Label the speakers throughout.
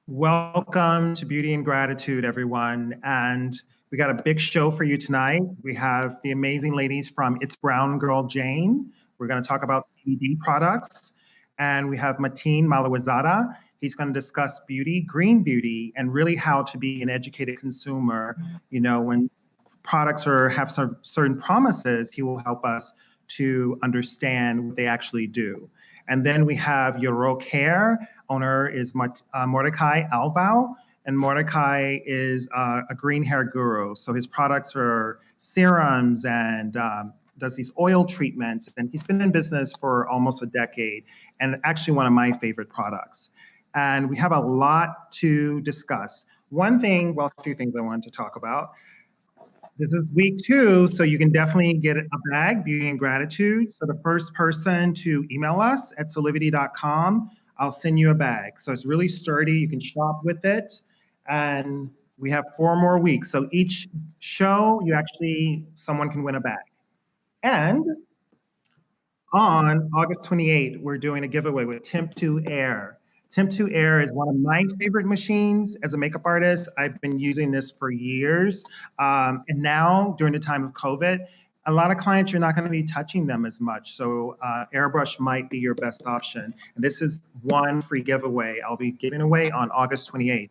Speaker 1: Welcome to Beauty and Gratitude, everyone. And we got a big show for you tonight. We have the amazing ladies from It's Brown Girl Jane. We're going to talk about CBD products. And we have Matin Mauliwazada. He's going to discuss beauty, green beauty, and really how to be an educated consumer. You know, when products have some certain promises, he will help us to understand what they actually do. And then we have Yarok hair. Owner is Mordechai Alvow, and Mordechai is a green hair guru. So his products are serums and does these oil treatments, and he's been in business for almost a decade, and actually one of my favorite products. And we have a lot to discuss. One thing, well, a few things I wanted to talk about. This is week 2, so you can definitely get a bag, Beauty and Gratitude. So the first person to email us at solivity.com, I'll send you a bag. So it's really sturdy, you can shop with it. And we have 4 more weeks. So each show, someone can win a bag. And on August 28th, we're doing a giveaway with Temp2 Air. Temp2 Air is one of my favorite machines as a makeup artist. I've been using this for years. And now, during the time of COVID, a lot of clients, you're not going to be touching them as much. So airbrush might be your best option. And this is one free giveaway I'll be giving away on August 28th.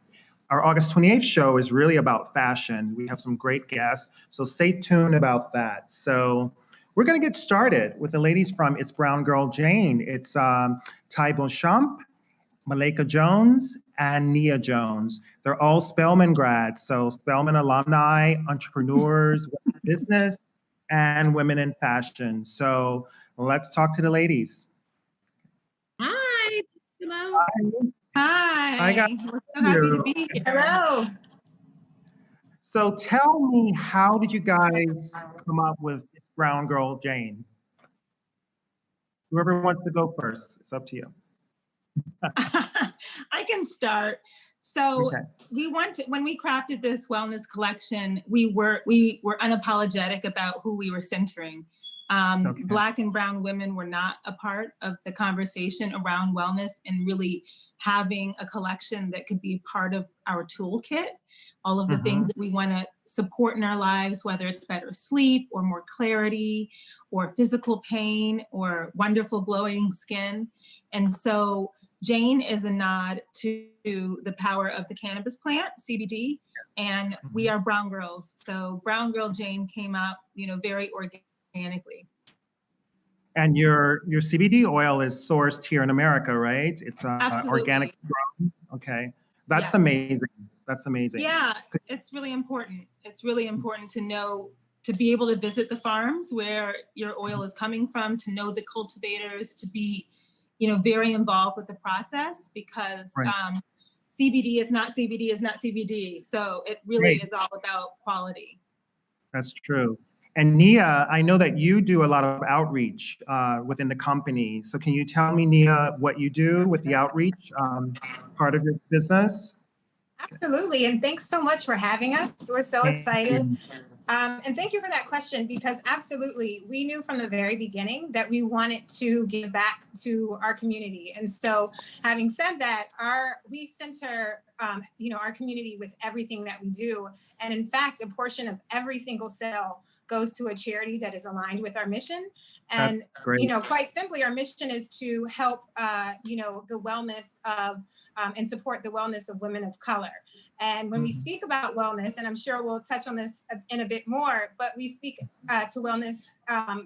Speaker 1: Our August 28th show is really about fashion. We have some great guests, so stay tuned about that. So we're going to get started with the ladies from It's Brown Girl Jane. It's Beauchamp, Malaika Jones, and Nia Jones. They're all Spelman grads, so Spelman alumni, entrepreneurs, business, and women in fashion. So let's talk to the ladies.
Speaker 2: Hi. Hello. Hi.
Speaker 1: Hi, guys.
Speaker 2: We're so happy to be here. Hello.
Speaker 1: So tell me, how did you guys come up with It's Brown Girl Jane? Whoever wants to go first, it's up to you.
Speaker 2: I can start. So
Speaker 1: okay.
Speaker 2: When we crafted this wellness collection, we were unapologetic about who we were centering. Okay. Black and brown women were not a part of the conversation around wellness, and really having a collection that could be part of our toolkit, all of the things that we want to support in our lives, whether it's better sleep or more clarity or physical pain or wonderful glowing skin. And so Jane is a nod to the power of the cannabis plant, CBD, and we are brown girls. So Brown Girl Jane came up, very organically.
Speaker 1: And your CBD oil is sourced here in America, right? It's organic grown. Okay, that's yes. Amazing. That's amazing.
Speaker 2: Yeah, it's really important. It's really important to know, to be able to visit the farms where your oil is coming from, to know the cultivators, to be very involved with the process, because right. CBD is not CBD is not CBD. So it really is all about quality.
Speaker 1: That's true. And Nia, I know that you do a lot of outreach within the company. So can you tell me, Nia, what you do with the outreach part of your business?
Speaker 3: Absolutely, and thanks so much for having us. We're so excited. And thank you for that question, because absolutely, we knew from the very beginning that we wanted to give back to our community. And so having said that, we center our community with everything that we do. And in fact, a portion of every single sale goes to a charity that is aligned with our mission. And quite simply, our mission is to help the wellness of and support the wellness of women of color. And when we speak about wellness, and I'm sure we'll touch on this in a bit more, but we speak to wellness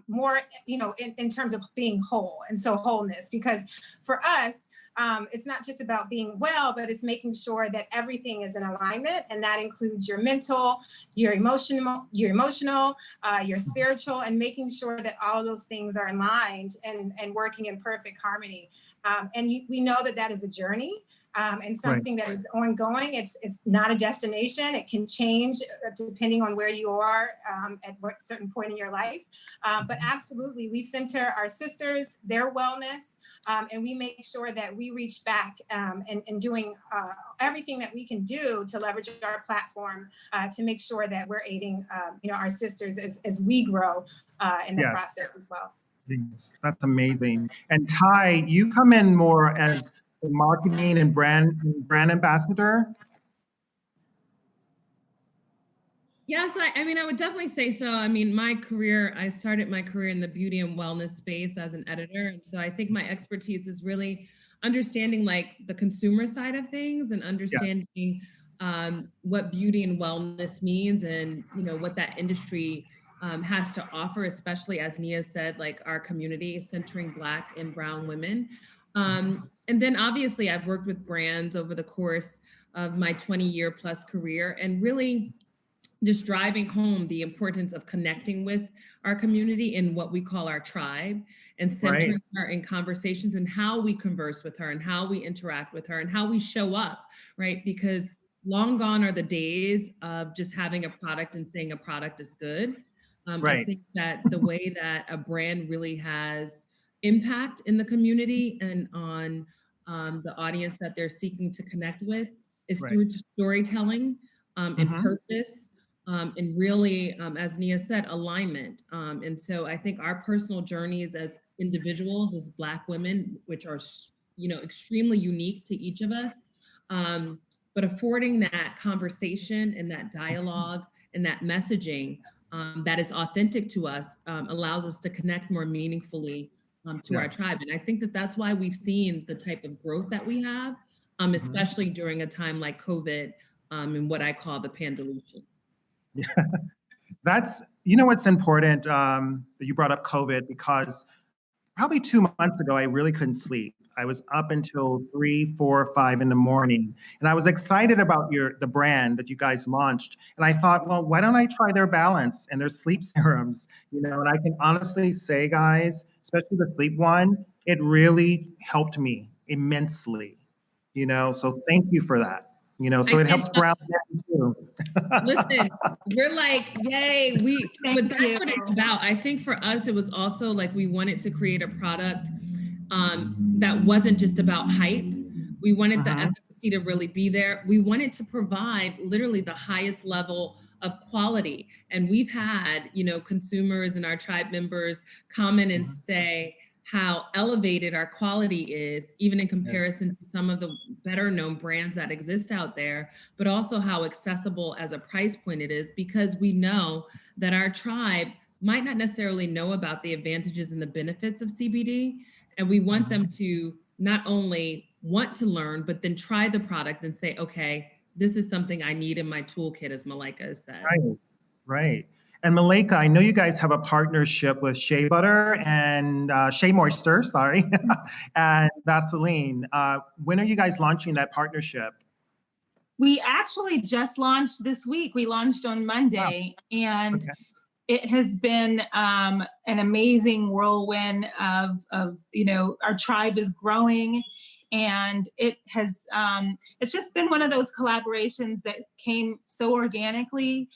Speaker 3: more, in terms of being whole. And so wholeness, because for us, it's not just about being well, but it's making sure that everything is in alignment. And that includes your mental, your emotional, your spiritual, and making sure that all of those things are aligned and working in perfect harmony. We know that is a journey. And something that is ongoing. It's not a destination. It can change depending on where you are at a certain point in your life. But absolutely, we center our sisters, their wellness, and we make sure that we reach back and doing everything that we can do to leverage our platform to make sure that we're aiding our sisters as we grow in the process as well.
Speaker 1: Yes, that's amazing. And Ty, you come in more as the marketing and brand ambassador?
Speaker 4: Yes, I would definitely say so. I mean, I started my career in the beauty and wellness space as an editor. And so I think my expertise is really understanding like the consumer side of things and understanding what beauty and wellness means and, what that industry has to offer, especially as Nia said, like our community centering Black and brown women. And then obviously I've worked with brands over the course of my 20-year plus career and really just driving home the importance of connecting with our community in what we call our tribe and centering her in conversations and how we converse with her and how we interact with her and how we show up, right? Because long gone are the days of just having a product and saying a product is good. I think that the way that a brand really has impact in the community and on the audience that they're seeking to connect with is through storytelling and purpose and really, as Nia said, alignment. And so I think our personal journeys as individuals, as Black women, which are, extremely unique to each of us, but affording that conversation and that dialogue and that messaging that is authentic to us allows us to connect more meaningfully to our tribe. And I think that that's why we've seen the type of growth that we have, especially during a time like COVID and what I call the pandelution.
Speaker 1: Yeah, that's, what's important that you brought up COVID, because probably 2 months ago, I really couldn't sleep. I was up until 3, 4, 5 in the morning, and I was excited about the brand that you guys launched. And I thought, well, why don't I try their balance and their sleep serums? And I can honestly say, guys, especially the sleep one, it really helped me immensely. So thank you for that. So it helps brown men too.
Speaker 4: Listen, we're like, yay, but that's what it's about. I think for us, it was also like we wanted to create a product that wasn't just about hype. We wanted the efficacy to really be there. We wanted to provide literally the highest level of quality. And we've had, consumers and our tribe members come in and say how elevated our quality is, even in comparison to some of the better known brands that exist out there, but also how accessible as a price point it is, because we know that our tribe might not necessarily know about the advantages and the benefits of CBD. And we want them to not only want to learn, but then try the product and say, okay, this is something I need in my toolkit, as Malaika has said.
Speaker 1: Right. And Malaika, I know you guys have a partnership with Shea Butter and Shea Moisture, and Vaseline. When are you guys launching that partnership?
Speaker 2: We actually just launched this week. We launched on Monday, and it has been an amazing whirlwind of our tribe is growing, and it has it's just been one of those collaborations that came so organically.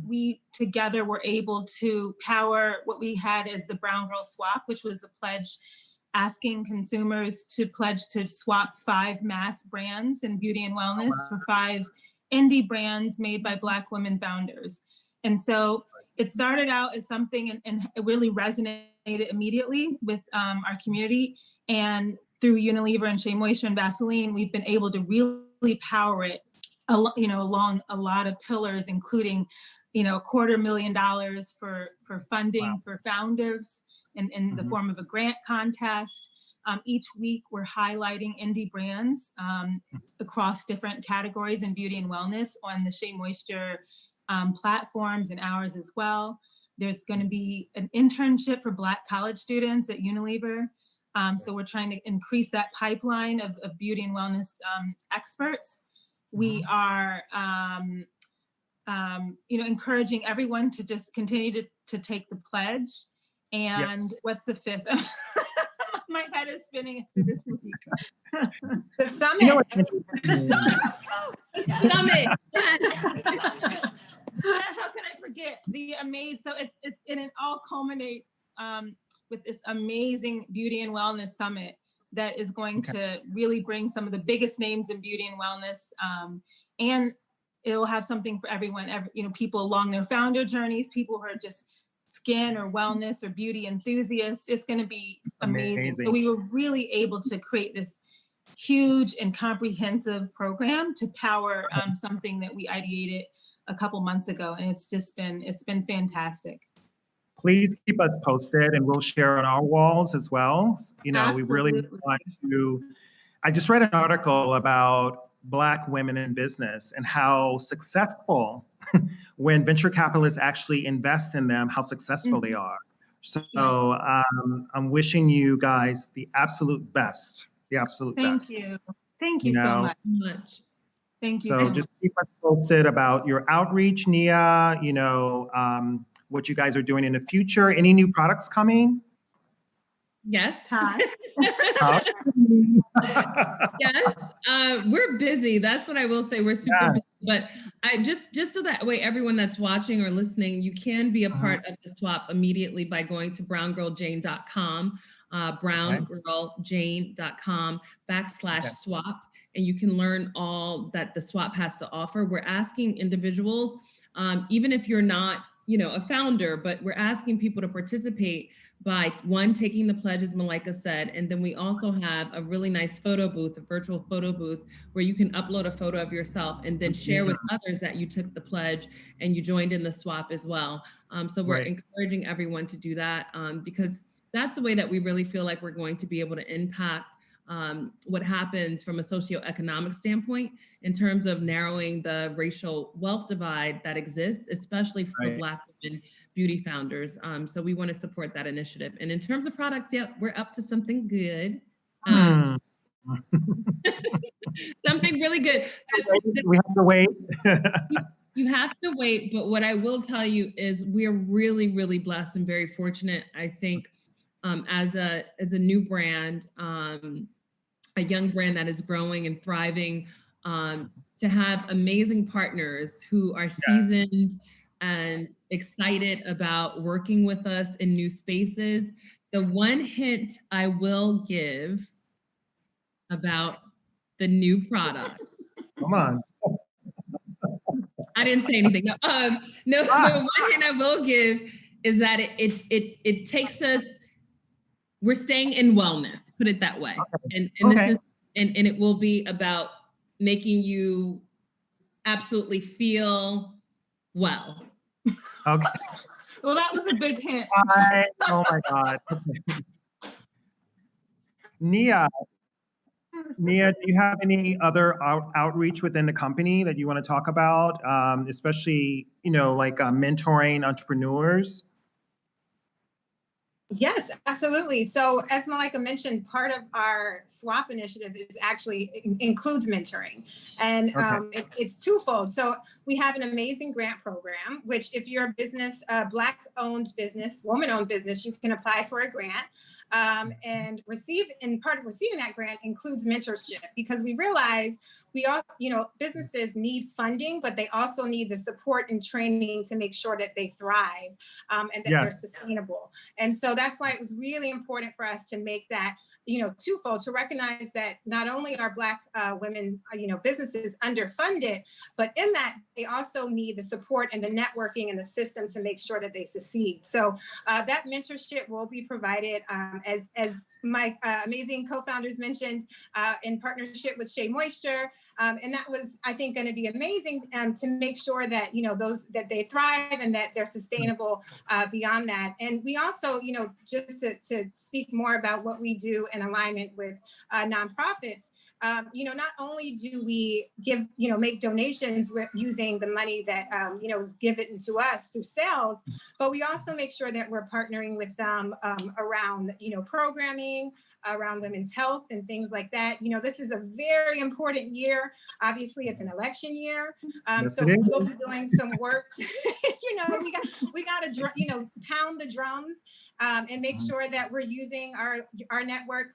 Speaker 2: we together were able to power what we had as the Brown Girl Swap, which was a pledge asking consumers to pledge to swap 5 mass brands in beauty and wellness for 5 indie brands made by Black women founders. And so it started out as something, and it really resonated immediately with our community. And through Unilever and Shea Moisture and Vaseline, we've been able to really power it, along a lot of pillars, including, $250,000 for funding for founders in the form of a grant contest. Each week, we're highlighting indie brands across different categories in beauty and wellness on the Shea Moisture platforms and ours as well. There's going to be an internship for Black college students at Unilever. So we're trying to increase that pipeline of beauty and wellness experts. We are, encouraging everyone to just continue to take the pledge. And what's the 5th? My head is spinning after this week.
Speaker 3: The summit.
Speaker 2: The summit. Yes. How can I forget the amazing? So it all culminates with this amazing beauty and wellness summit that is going to really bring some of the biggest names in beauty and wellness, and it'll have something for everyone. People along their founder journeys, people who are just skin or wellness or beauty enthusiasts. It's going to be amazing. So we were really able to create this huge and comprehensive program to power something that we ideated a couple months ago, and it's been fantastic.
Speaker 1: Please keep us posted, and we'll share on our walls as well.
Speaker 2: Absolutely.
Speaker 1: We really want to. I just read an article about Black women in business and how successful, when venture capitalists actually invest in them, how successful they are. So I'm wishing you guys the absolute best. The absolute best.
Speaker 2: Thank you. Thank you so much. Thank you so much.
Speaker 1: Just keep us posted about your outreach, Nia, what you guys are doing in the future. Any new products coming?
Speaker 4: Yes.
Speaker 2: Ty.
Speaker 4: Yes. We're busy. That's what I will say. We're super busy. But I just so that way everyone that's watching or listening, you can be a part of the swap immediately by going to browngirljane.com, browngirljane.com/swap. And you can learn all that the swap has to offer. We're asking individuals, even if you're not, a founder, but we're asking people to participate by taking the pledge, as Malaika said. And then we also have a really nice photo booth, a virtual photo booth, where you can upload a photo of yourself and then share with others that you took the pledge and you joined in the swap as well. So we're encouraging everyone to do that because that's the way that we really feel like we're going to be able to impact what happens from a socioeconomic standpoint in terms of narrowing the racial wealth divide that exists, especially for Black women beauty founders. So we want to support that initiative. And in terms of products, we're up to something good. Something really good.
Speaker 1: We have to wait.
Speaker 4: You have to wait, but what I will tell you is we're really, really blessed and very fortunate, I think, as a new brand, a young brand that is growing and thriving, to have amazing partners who are seasoned and excited about working with us in new spaces. The one hint I will give about the new product.
Speaker 1: Come on.
Speaker 4: I didn't say anything. No, the one hint I will give is that it takes us. We're staying in wellness, put it that way. And this is and it will be about making you absolutely feel well.
Speaker 1: Okay.
Speaker 2: Well, that was a big hint.
Speaker 1: Oh my God. Nia, do you have any other outreach within the company that you want to talk about, especially, like mentoring entrepreneurs?
Speaker 3: Yes, absolutely. So as Malaika mentioned, part of our SWAP initiative is actually includes mentoring, and it's twofold. So we have an amazing grant program, which if you're a business, Black-owned business, woman-owned business, you can apply for a grant and receive. And part of receiving that grant includes mentorship, because we realize we all, businesses need funding, but they also need the support and training to make sure that they thrive and that they're sustainable. And so that's why it was really important for us to make that, twofold, to recognize that not only are Black women, businesses underfunded, but in that they also need the support and the networking and the system to make sure that they succeed. So that mentorship will be provided, as my amazing co-founders mentioned, in partnership with Shea Moisture. And that was, I think, going to be amazing to make sure that, those that they thrive and that they're sustainable beyond that. And we also, just to speak more about what we do in alignment with nonprofits, not only do we give, make donations with using the money that, is given to us through sales, but we also make sure that we're partnering with them around, programming, around women's health and things like that. This is a very important year. Obviously, it's an election year. So we'll be doing some work. we got to, pound the drums and make sure that we're using our network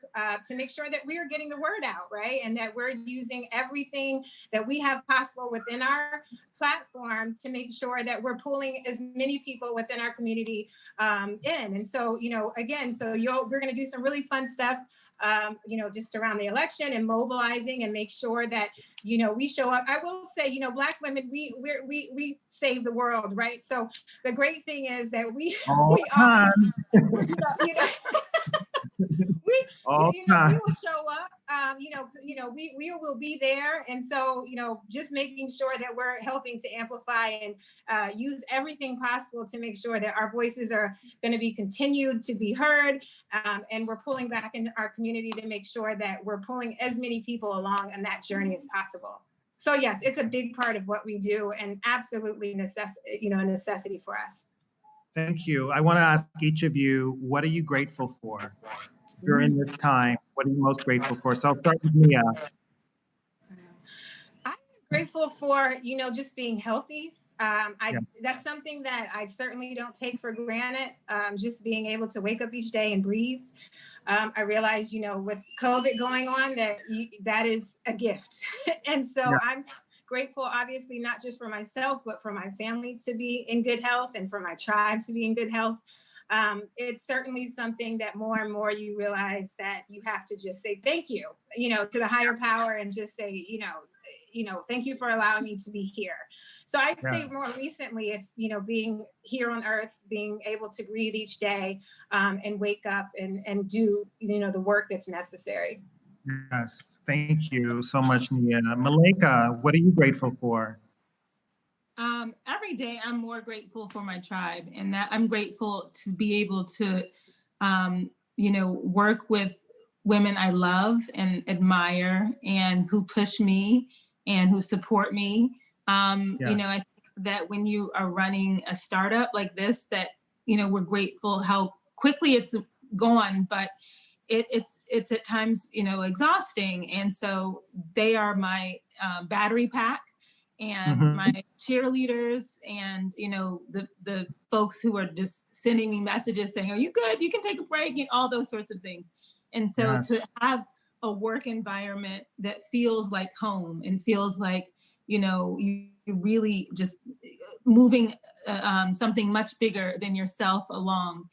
Speaker 3: to make sure that we are getting the word out, right? And that we're using everything that we have possible within our platform to make sure that we're pulling as many people within our community in. And so, again, we're going to do some really fun stuff, just around the election and mobilizing and make sure that, we show up. I will say, Black women, we save the world, right? So the great thing is that we will show up. We will be there, and so just making sure that we're helping to amplify and use everything possible to make sure that our voices are going to be continued to be heard, and we're pulling back in our community to make sure that we're pulling as many people along on that journey as possible. So yes, it's a big part of what we do, and absolutely a necessity for us.
Speaker 1: Thank you. I want to ask each of you, what are you grateful for during this time? What are you most grateful for? So I'll start with Mia.
Speaker 3: I'm grateful for, just being healthy. That's something that I certainly don't take for granted. Just being able to wake up each day and breathe. I realize, with COVID going on, that is a gift. And so I'm grateful, obviously, not just for myself, but for my family to be in good health and for my tribe to be in good health. It's certainly something that more and more you realize that you have to just say thank you, to the higher power, and just say, thank you for allowing me to be here. So I'd say more recently, it's, being here on earth, being able to breathe each day and wake up and do, the work that's necessary.
Speaker 1: Yes, thank you so much, Nia. Malaika, what are you grateful for?
Speaker 2: Every day I'm more grateful for my tribe, and that I'm grateful to be able to, work with women I love and admire and who push me and who support me. I think that when you are running a startup like this, that, we're grateful how quickly it's gone, but it's at times, exhausting. And so they are my battery pack and my cheerleaders, and the folks who are just sending me messages saying, "Are you good? You can take a break," and all those sorts of things. And so to have a work environment that feels like home and feels like you really just moving something much bigger than yourself along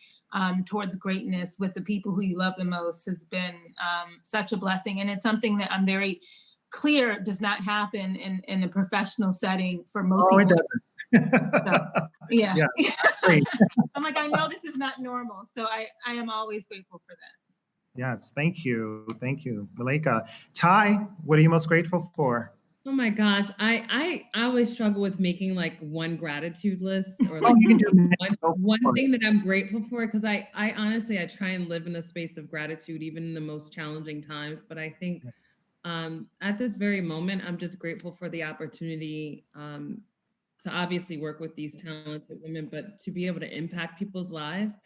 Speaker 2: towards greatness with the people who you love the most has been such a blessing. And it's something that I'm very clear does not happen in a professional setting for most people.
Speaker 1: It doesn't.
Speaker 2: So, yeah. I'm like, I know this is not normal. So I am always grateful for that.
Speaker 1: Yes, thank you. Thank you. Malaika. Ty, what are you most grateful for?
Speaker 4: Oh my gosh, I always struggle with making like one gratitude list or like one thing that I'm grateful for, because I honestly, I try and live in a space of gratitude even in the most challenging times. But I think at this very moment, I'm just grateful for the opportunity to obviously work with these talented women, but to be able to impact people's lives.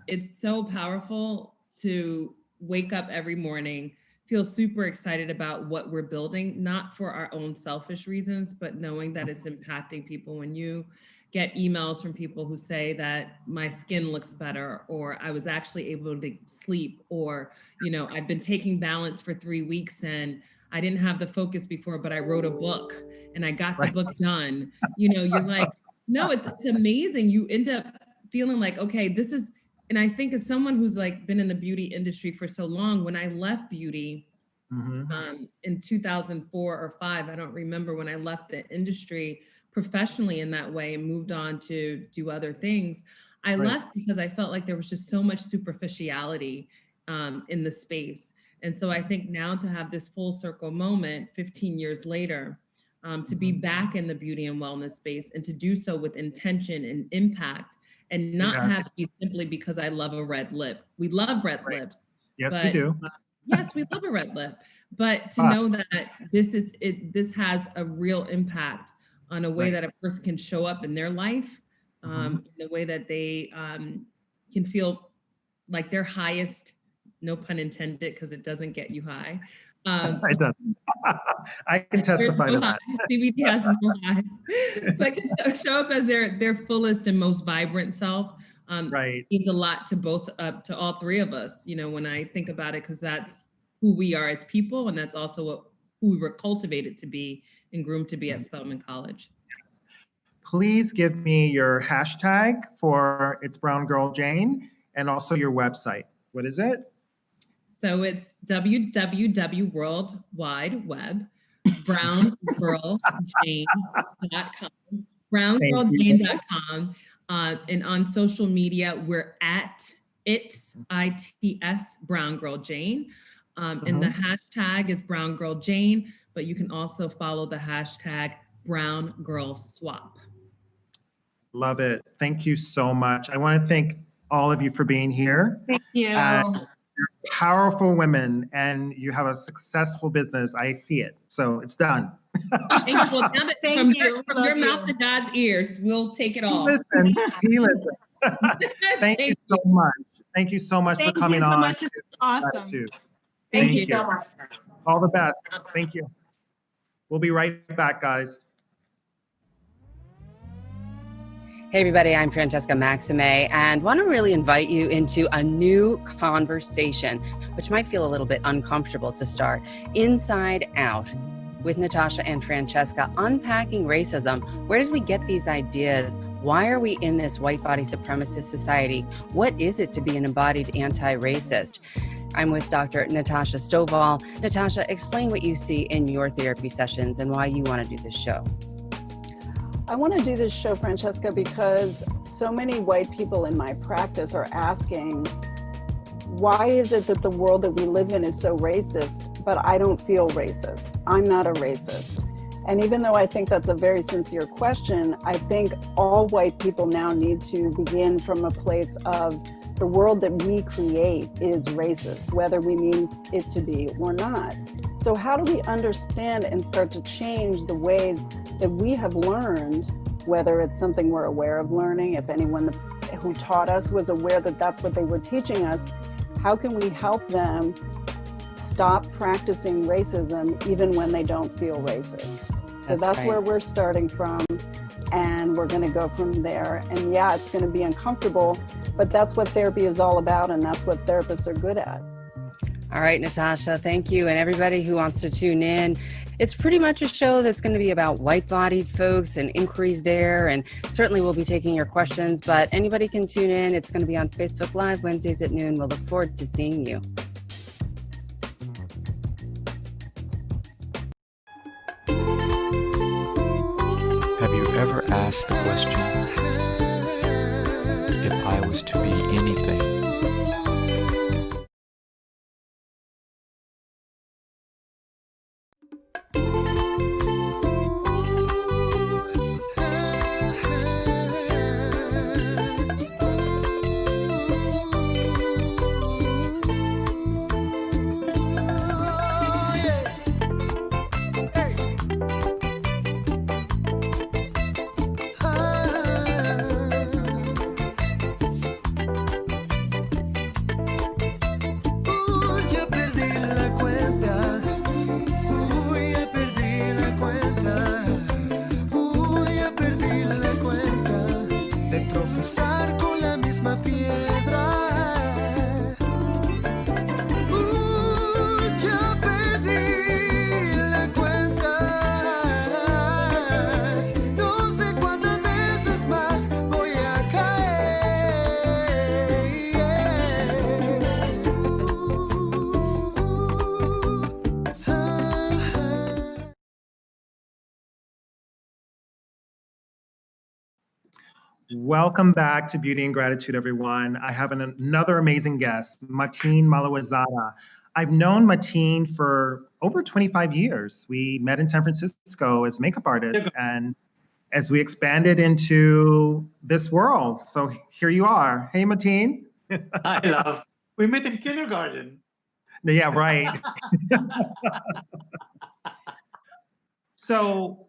Speaker 4: It's so powerful to wake up every morning, feel super excited about what we're building, not for our own selfish reasons, but knowing that it's impacting people. When you get emails from people who say that my skin looks better, or I was actually able to sleep, or, you know, I've been taking balance for 3 weeks and I didn't have the focus before, but I wrote a book and I got the book done. You know, you're like, no, it's amazing. You end up feeling like, okay, this is, and I think as someone who's like been in the beauty industry for so long, when I left beauty in 2004 or 5, I don't remember, when I left the industry professionally in that way and moved on to do other things, I left because I felt like there was just so much superficiality in the space. And so I think now to have this full circle moment 15 years later, to be back in the beauty and wellness space and to do so with intention and impact, and not have it be simply because I love a red lip. We love red lips.
Speaker 1: Yes, we do.
Speaker 4: Yes, we love a red lip. But to know that this has a real impact on a way that a person can show up in their life, in a way that they can feel like their highest, no pun intended, because it doesn't get you high.
Speaker 1: It doesn't. I can testify to that.
Speaker 4: CBD has no high, but can show up as their fullest and most vibrant self. Means a lot to both, to all three of us. You know, when I think about it, because that's who we are as people, and that's also who we were cultivated to be and groomed to be at Spelman College.
Speaker 1: Please give me your hashtag for It's Brown Girl Jane, and also your website. What is it?
Speaker 4: So it's www.worldwideweb, browngirljane.com, browngirljane.com. And on social media, we're at ITS Brown Girl Jane. And the hashtag is Brown Girl Jane, but you can also follow the hashtag Brown Girl Swap.
Speaker 1: Love it. Thank you so much. I want to thank all of you for being here.
Speaker 2: Thank you.
Speaker 1: You're powerful women, and you have a successful business. I see it. So it's done.
Speaker 4: Thank you. Well, now that from your mouth to God's ears, we'll take it all.
Speaker 1: He listens. Thank you so much. Thank you so much for coming on.
Speaker 2: Thank you so much. It's awesome.
Speaker 3: Thank you so much.
Speaker 1: All the best. Thank you. We'll be right back, guys.
Speaker 5: Hey everybody, I'm Francesca Maxime, and want to really invite you into a new conversation, which might feel a little bit uncomfortable to start. Inside Out with Natasha and Francesca, unpacking racism. Where did we get these ideas? Why are we in this white body supremacist society? What is it to be an embodied anti-racist? I'm with Dr. Natasha Stovall. Natasha, explain what you see in your therapy sessions and why you want to do this show.
Speaker 6: I want to do this show, Francesca, because so many white people in my practice are asking, why is it that the world that we live in is so racist, but I don't feel racist? I'm not a racist. And even though I think that's a very sincere question, I think all white people now need to begin from a place of the world that we create is racist, whether we mean it to be or not. So how do we understand and start to change the ways that we have learned, whether it's something we're aware of learning, if anyone who taught us was aware that that's what they were teaching us, how can we help them stop practicing racism even when they don't feel racist? So that's where we're starting from, and we're gonna go from there. And yeah, it's gonna be uncomfortable, but that's what therapy is all about, and that's what therapists are good at.
Speaker 5: All right, Natasha, thank you. And everybody who wants to tune in, it's pretty much a show that's going to be about white-bodied folks and inquiries there. And certainly we'll be taking your questions, but anybody can tune in. It's going to be on Facebook Live Wednesdays at noon. We'll look forward to seeing you.
Speaker 7: Have you ever asked the question, if I was to be anything?
Speaker 1: Welcome back to Beauty and Gratitude, everyone. I have another amazing guest, Matin Mauliwazada. I've known Matin for over 25 years. We met in San Francisco as makeup artists, and as we expanded into this world. So here you are. Hey, Matin.
Speaker 8: Hi, love. We met in kindergarten.
Speaker 1: Yeah, right. So,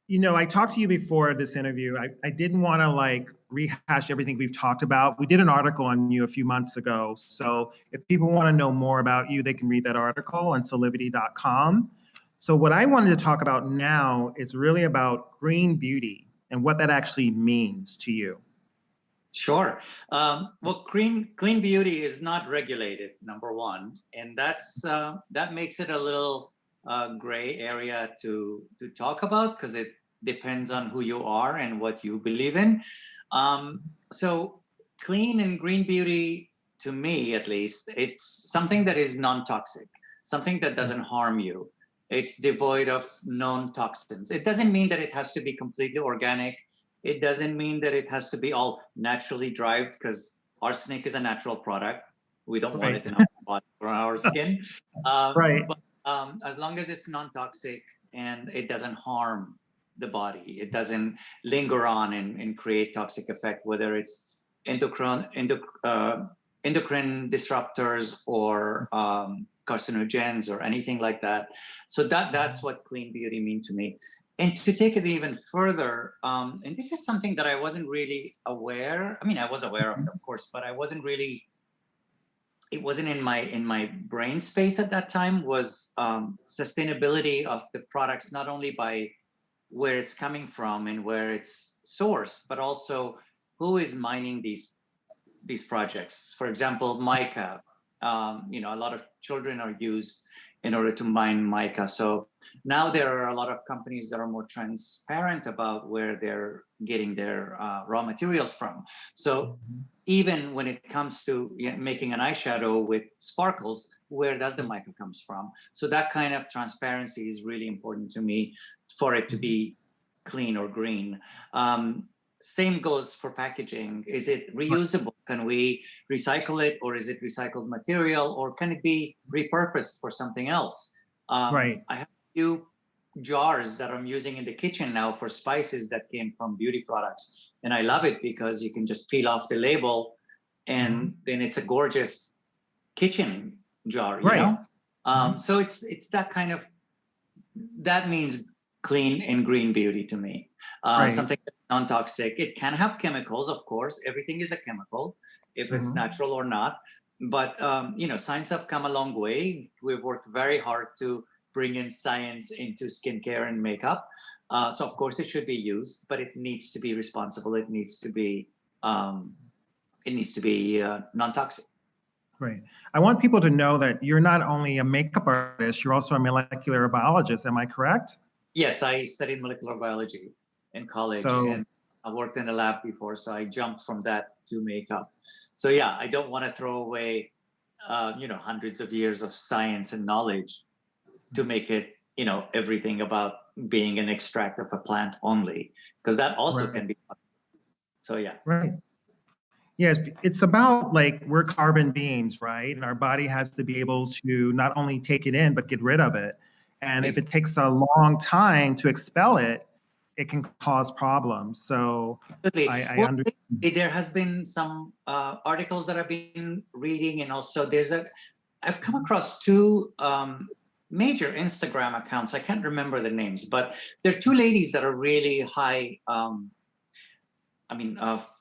Speaker 1: you know, I talked to you before this interview. I didn't want to like rehash everything we've talked about. We did an article on you a few months ago. So if people want to know more about you, they can read that article on solivity.com. So what I wanted to talk about now is really about green beauty and what that actually means to you.
Speaker 8: Sure. Well, clean beauty is not regulated, number one, and that makes it a little gray area to talk about because it depends on who you are and what you believe in. So clean and green beauty, to me at least, it's something that is non-toxic, something that doesn't harm you. It's devoid of known toxins. It doesn't mean that it has to be completely organic. It doesn't mean that it has to be all naturally derived, because arsenic is a natural product. We don't want it in our body or our skin.
Speaker 1: Right.
Speaker 8: But as long as it's non-toxic and it doesn't harm the body, it doesn't linger on and create toxic effect, whether it's endocrine disruptors or carcinogens or anything like that. So that's what clean beauty means to me. And to take it even further, and this is something that I wasn't really aware. I mean, I was aware of it, of course, but I wasn't really. It wasn't in my brain space at that time. Was sustainability of the products, not only by where it's coming from and where it's sourced, but also who is mining these projects. For example, mica. You know, a lot of children are used in order to mine mica. So now there are a lot of companies that are more transparent about where they're getting their raw materials from. So even when it comes to making an eyeshadow with sparkles, where does the mica comes from? So that kind of transparency is really important to me for it to be clean or green. Same goes for packaging. Is it reusable? Can we recycle it, or is it recycled material, or can it be repurposed for something else?
Speaker 1: Right.
Speaker 8: I have a few jars that I'm using in the kitchen now for spices that came from beauty products. And I love it because you can just peel off the label and then it's a gorgeous kitchen jar, you know? So it's that kind of, that means clean and green beauty to me. Something that's non-toxic. It can have chemicals, of course. Everything is a chemical, if it's natural or not. But you know, science have come a long way. We've worked very hard to bring in science into skincare and makeup. So of course it should be used, but it needs to be responsible. It needs to be non-toxic.
Speaker 1: Right. I want people to know that you're not only a makeup artist, you're also a molecular biologist. Am I correct?
Speaker 8: Yes, I studied molecular biology in college, and I worked in a lab before, so I jumped from that to makeup. So yeah, I don't want to throw away, you know, hundreds of years of science and knowledge to make it, you know, everything about being an extract of a plant only, because that also can be. So yeah.
Speaker 1: Right. Yes, it's about like we're carbon beings, right? And our body has to be able to not only take it in, but get rid of it. And if it takes a long time to expel it, it can cause problems. So I understand.
Speaker 8: There has been some articles that I've been reading, and also I've come across two major Instagram accounts. I can't remember the names, but they're two ladies that are really high,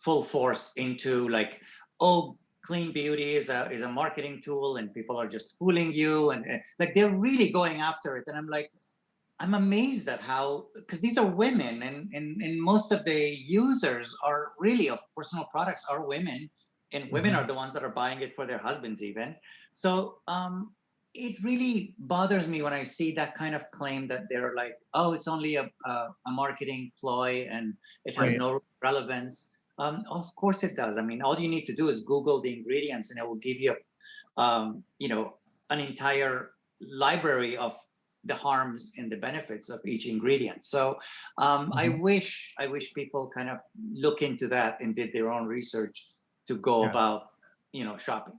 Speaker 8: full force into like, oh, clean beauty is a marketing tool and people are just fooling you, and like they're really going after it. And I'm like, I'm amazed at how, because these are women, and most of the users are really of personal products are women, and women are the ones that are buying it for their husbands even. So it really bothers me when I see that kind of claim that they're like, oh, it's only a marketing ploy and it has no relevance. Of course it does. I mean, all you need to do is Google the ingredients and it will give you, you know, an entire library of the harms and the benefits of each ingredient. So I wish people kind of look into that and did their own research to go about, shopping.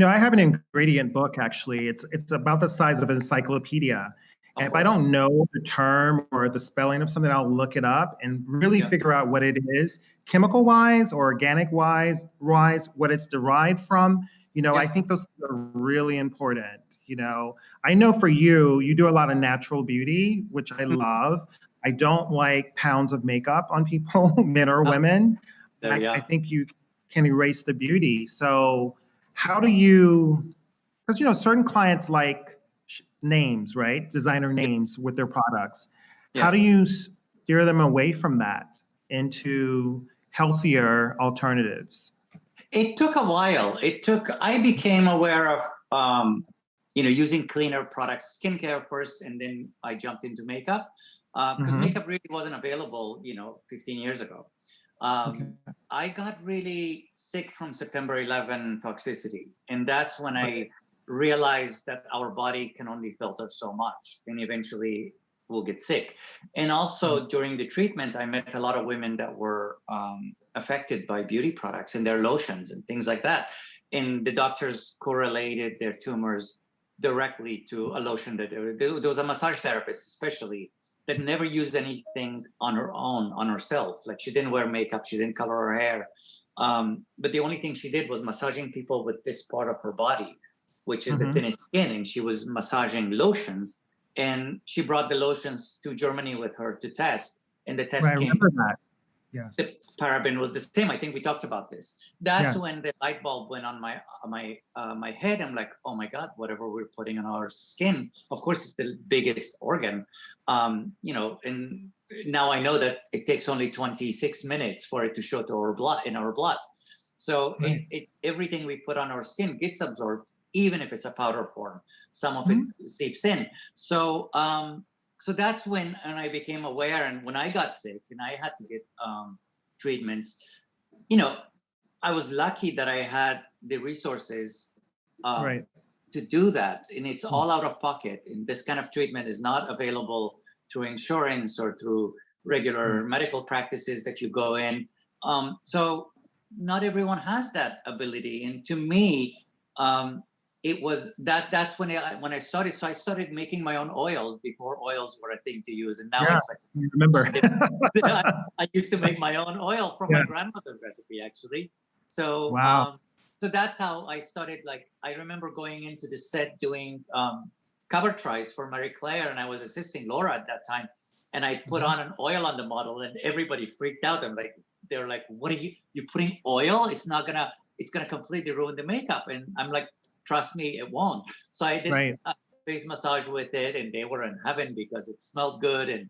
Speaker 1: I have an ingredient book, actually. It's about the size of an encyclopedia. And if I don't know the term or the spelling of something, I'll look it up and really figure out what it is, chemical-wise or organic-wise, what it's derived from. I think those are really important. I know for you do a lot of natural beauty, which I love. I don't like pounds of makeup on people, men or women. I think you can erase the beauty. So how do you, because certain clients like names, right? Designer names with their products. How do you steer them away from that into healthier alternatives?
Speaker 8: It took a while. I became aware of, using cleaner products, skincare first, and then I jumped into makeup because makeup really wasn't available, 15 years ago. I got really sick from September 11 toxicity. And that's when I realized that our body can only filter so much and eventually we'll get sick. And also during the treatment, I met a lot of women that were affected by beauty products and their lotions and things like that. And the doctors correlated their tumors directly to a lotion that there was a massage therapist, especially, that never used anything on her own, on herself. Like she didn't wear makeup, she didn't color her hair. But the only thing she did was massaging people with this part of her body, which is the thinnest skin. And she was massaging lotions. And she brought the lotions to Germany with her to test. And the test came. I remember that. Yes. The paraben was the same. I think we talked about this. That's when the light bulb went on my head. I'm like, oh my God, whatever we're putting on our skin, of course, it's the biggest organ. And now I know that it takes only 26 minutes for it to show to our blood, in our blood. So everything we put on our skin gets absorbed, even if it's a powder form. Some of it seeps in. So that's when I became aware. And when I got sick and I had to get treatments, I was lucky that I had the resources to do that. And it's all out of pocket. And this kind of treatment is not available through insurance or through regular medical practices that you go in. So not everyone has that ability. And to me, it was that's when I started. So I started making my own oils before oils were a thing to use. And now it's like,
Speaker 1: I remember.
Speaker 8: I used to make my own oil from my grandmother's recipe, actually. So, so that's how I started. Like, I remember going into the set doing cover tries for Marie Claire, and I was assisting Laura at that time. And I put on an oil on the model, and everybody freaked out. I'm like, they're like, "What are you putting oil? It's gonna completely ruin the makeup." And I'm like, trust me, it won't. So I did a face massage with it, and they were in heaven because it smelled good and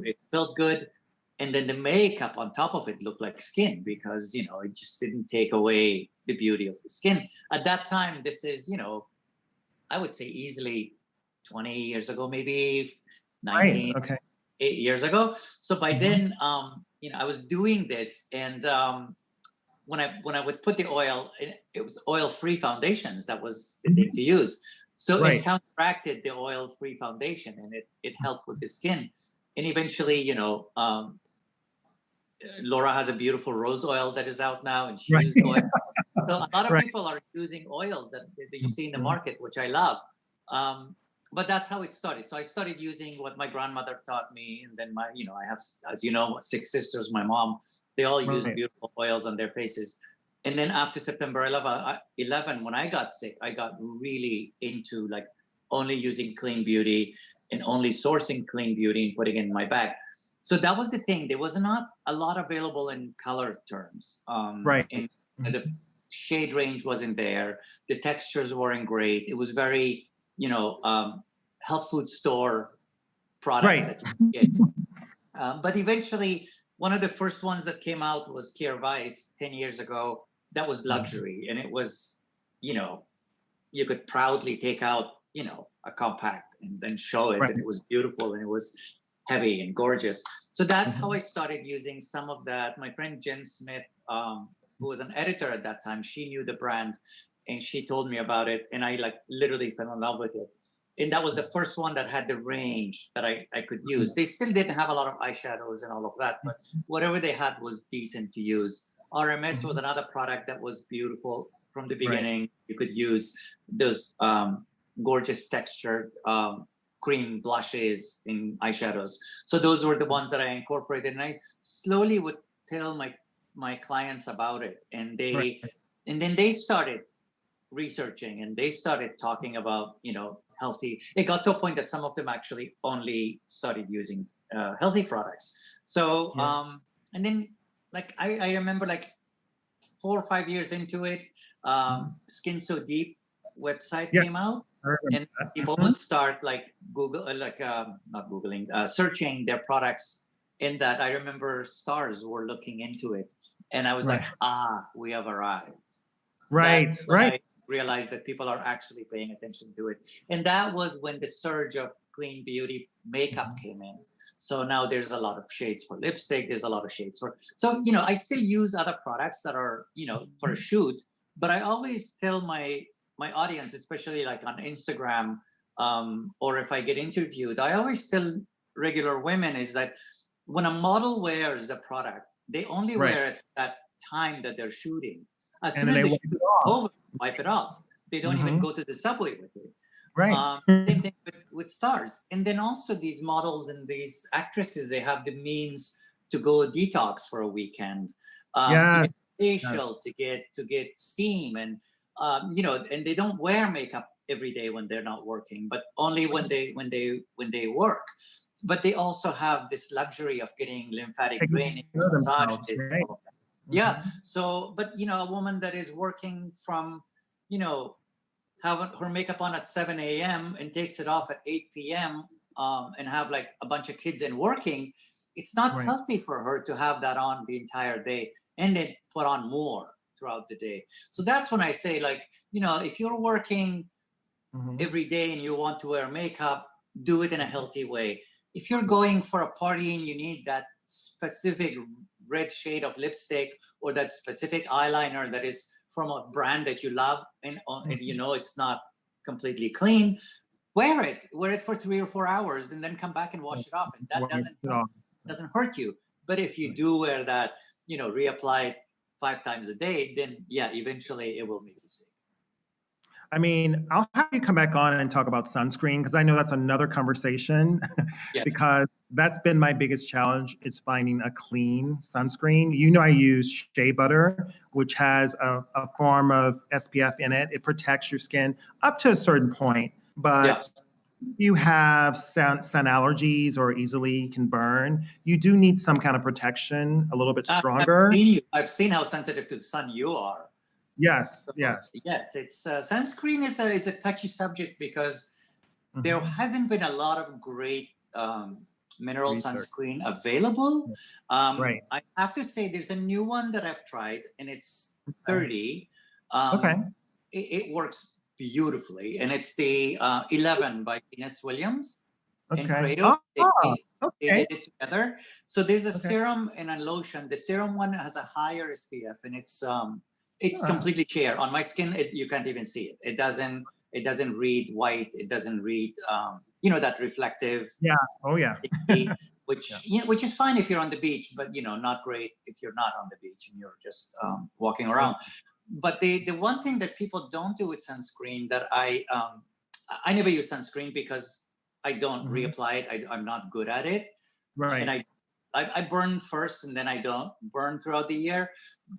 Speaker 8: it felt good. And then the makeup on top of it looked like skin because it just didn't take away the beauty of the skin. At that time, this is I would say easily 20 years ago, maybe 19, 8 years ago. So by then, I was doing this, and when I would put the oil, it was oil-free foundations. That was the thing to use. So it counteracted the oil-free foundation, and it helped with the skin. And eventually, Laura has a beautiful rose oil that is out now, and she used oil. So a lot of people are using oils that you see in the market, which I love. But that's how it started. So I started using what my grandmother taught me, and then I have, as you know, 6 sisters. My mom, they all use beautiful oils on their faces. And then after September 11, when I got sick, I got really into like only using clean beauty and only sourcing clean beauty and putting it in my bag. So that was the thing. There was not a lot available in color terms. And the shade range wasn't there. The textures weren't great. It was very, health food store products that you get. But eventually, one of the first ones that came out was Kier Weiss 10 years ago. That was luxury. And it was, you could proudly take out, a compact and then show it. And it was beautiful and it was heavy and gorgeous. So that's how I started using some of that. My friend Jen Smith, who was an editor at that time, she knew the brand and she told me about it. And I literally fell in love with it. And that was the first one that had the range that I could use. They still didn't have a lot of eyeshadows and all of that, but whatever they had was decent to use. RMS was another product that was beautiful from the beginning. Right. You could use those gorgeous textured cream blushes in eyeshadows. So those were the ones that I incorporated, and I slowly would tell my clients about it, and then they started researching, and they started talking about, you know, healthy. It got to a point that some of them actually only started using healthy products. So and then like I remember like 4 or 5 years into it, Skin So Deep website came out, and people would start like not Googling, searching their products in that. I remember stars were looking into it, and I was like, we have arrived. That's when I realized that people are actually paying attention to it. And that was when the surge of clean beauty makeup came in. So now there's a lot of shades for lipstick. There's a lot of shades for, so, you know, I still use other products that are, you know, for a shoot, but I always tell my audience, especially like on Instagram, or if I get interviewed, I always tell regular women is that when a model wears a product, they only wear it at that time that they're shooting. As soon as they shoot it over, wipe it off. They don't even go to the subway with it.
Speaker 1: Right.
Speaker 8: Same thing with stars. And then also these models and these actresses, they have the means to go detox for a weekend, to get facial, to get steam, and you know, and they don't wear makeup every day when they're not working, but only when they work. But they also have this luxury of getting lymphatic drainage, massages, all of that. Yeah. So, but you know, a woman that is working from, you know, have her makeup on at 7 a.m. and takes it off at 8 p.m. And have like a bunch of kids and working, it's not healthy for her to have that on the entire day and then put on more throughout the day. So that's when I say, like, you know, if you're working every day and you want to wear makeup, do it in a healthy way. If you're going for a party and you need that specific red shade of lipstick or that specific eyeliner that is from a brand that you love, and you know it's not completely clean, wear it for 3 or 4 hours and then come back and wash it off, and that doesn't hurt you. But if you do wear that, you know, reapply it 5 times a day, then yeah, eventually it will make you sick.
Speaker 1: I mean, I'll have you come back on and talk about sunscreen, because I know that's another conversation. Because that's been my biggest challenge, is finding a clean sunscreen. You know, I use shea butter, which has a form of SPF in it. It protects your skin up to a certain point, but you have sun allergies or easily can burn, you do need some kind of protection, a little bit stronger.
Speaker 8: I've seen how sensitive to the sun you are.
Speaker 1: Yes,
Speaker 8: so,
Speaker 1: yes.
Speaker 8: Yes, it's sunscreen is a touchy subject because there hasn't been a lot of great mineral sunscreen available. I have to say there's a new one that I've tried, and it's 30. It works beautifully, and it's the 11 by Venus Williams and Credo. They did it together. So there's a serum and a lotion. The serum one has a higher SPF, and it's completely sheer. On my skin, you can't even see it. It doesn't read white. It doesn't read, you know, that reflective. Which is fine if you're on the beach, but you know, not great if you're not on the beach and you're just walking around. But the one thing that people don't do with sunscreen that I never use sunscreen because I don't reapply it. I'm not good at it. And I burn first and then I don't burn throughout the year.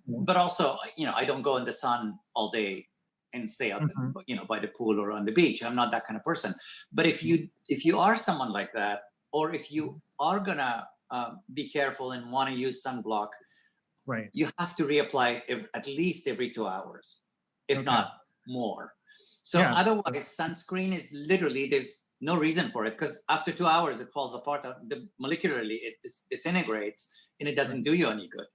Speaker 8: But also, you know, I don't go in the sun all day and stay out, you know, by the pool or on the beach. I'm not that kind of person. But if you are someone like that, or if you are gonna be careful and want to use sunblock, you have to reapply it at least every 2 hours, if not more. So otherwise, sunscreen is literally, there's no reason for it, because after 2 hours it falls apart. Molecularly it disintegrates and it doesn't do you any good.